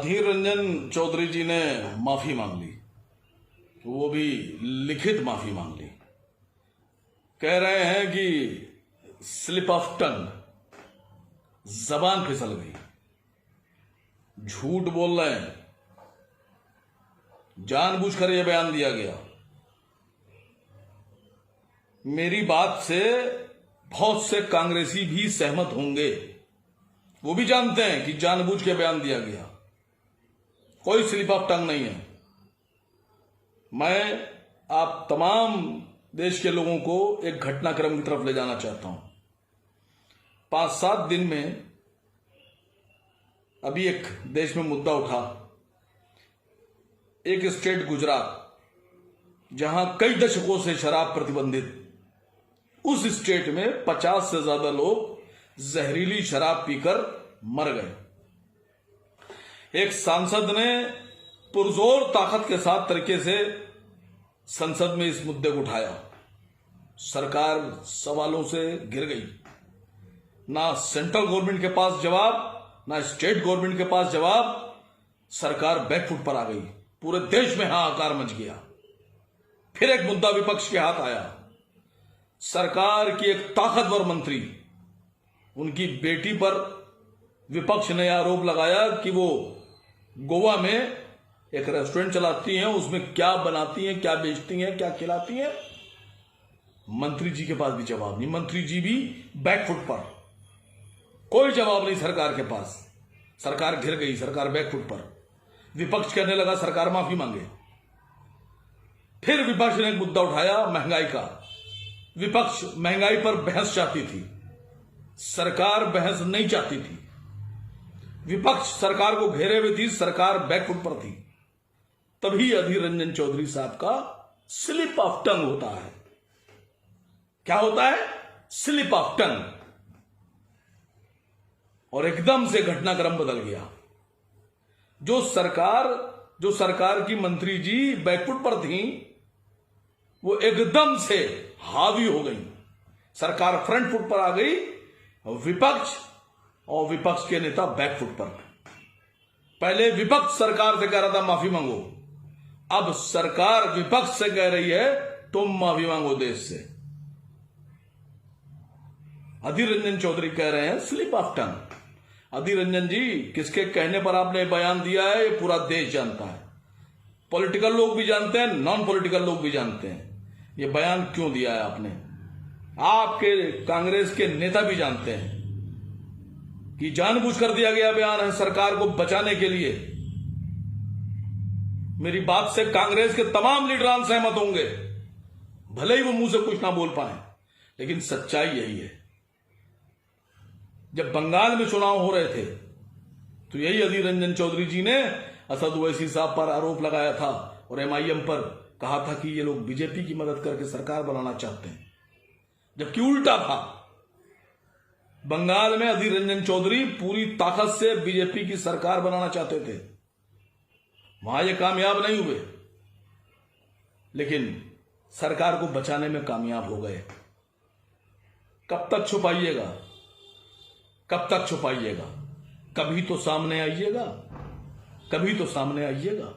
अधीर रंजन चौधरी जी ने माफी मांग ली, वो भी लिखित माफी मांग ली। कह रहे हैं कि स्लिप ऑफ टंग, जबान फिसल गई, झूठ बोल रहे हैं, जानबूझकर यह बयान दिया गया। मेरी बात से बहुत से कांग्रेसी भी सहमत होंगे, वो भी जानते हैं कि जानबूझ के बयान दिया गया, कोई स्लिप ऑफ टंग नहीं है। मैं आप तमाम देश के लोगों को एक घटनाक्रम की तरफ ले जाना चाहता हूं। 5-7 दिन में अभी एक देश में मुद्दा उठा, एक स्टेट गुजरात, जहां कई दशकों से शराब प्रतिबंधित, उस स्टेट में 50 से ज्यादा लोग जहरीली शराब पीकर मर गए। एक सांसद ने पुरजोर ताकत के साथ तरीके से संसद में इस मुद्दे को उठाया। सरकार सवालों से घिर गई, ना सेंट्रल गवर्नमेंट के पास जवाब, ना स्टेट गवर्नमेंट के पास जवाब। सरकार बैकफुट पर आ गई, पूरे देश में हाहाकार मच गया। फिर एक मुद्दा विपक्ष के हाथ आया। सरकार की एक ताकतवर मंत्री, उनकी बेटी पर विपक्ष ने आरोप लगाया कि वो गोवा में एक रेस्टोरेंट चलाती हैं, उसमें क्या बनाती हैं, क्या बेचती हैं, क्या खिलाती हैं। मंत्री जी के पास भी जवाब नहीं, मंत्री जी भी बैकफुट पर, कोई जवाब नहीं सरकार के पास। सरकार घिर गई, सरकार बैकफुट पर। विपक्ष कहने लगा सरकार माफी मांगे। फिर विपक्ष ने एक मुद्दा उठाया, महंगाई का। विपक्ष महंगाई पर बहस चाहती थी, सरकार बहस नहीं चाहती थी। विपक्ष सरकार को घेरे हुए थी, सरकार बैकफुट पर थी। तभी अधीर रंजन चौधरी साहब का स्लिप ऑफ टंग होता है। क्या होता है? Slip of tongue. और एकदम से घटनाक्रम बदल गया। जो सरकार की मंत्री जी बैकफुट पर थी, वो एकदम से हावी हो गई। सरकार फ्रंट फुट पर आ गई, विपक्ष के नेता बैकफुट पर। पहले विपक्ष सरकार से कह रहा था माफी मांगो, अब सरकार विपक्ष से कह रही है तुम माफी मांगो देश से। अधीर रंजन चौधरी कह रहे हैं slip of tongue. Adhir Ranjan जी, किसके कहने पर आपने बयान दिया है, ये पूरा देश जानता है। पॉलिटिकल लोग भी जानते हैं, नॉन पॉलिटिकल लोग भी जानते हैं ये बयान क्यों दिया है आपने। आपके कांग्रेस के नेता भी जानते हैं कि जानबूझकर दिया गया बयान है सरकार को बचाने के लिए। मेरी बात से कांग्रेस के तमाम लीडरान सहमत होंगे, भले ही वो मुंह से कुछ ना बोल पाए, लेकिन सच्चाई यही है। जब बंगाल में चुनाव हो रहे थे तो यही अधीर रंजन चौधरी जी ने असद ओवैसी साहब पर आरोप लगाया था और एमआईएम पर कहा था कि ये लोग बीजेपी की मदद करके सरकार बनाना चाहते हैं, जबकि उल्टा था। बंगाल में अधीर रंजन चौधरी पूरी ताकत से बीजेपी की सरकार बनाना चाहते थे, वहां ये कामयाब नहीं हुए, लेकिन सरकार को बचाने में कामयाब हो गए। कब तक छुपाइएगा, कब तक छुपाइएगा? कभी तो सामने आइएगा, कभी तो सामने आइएगा।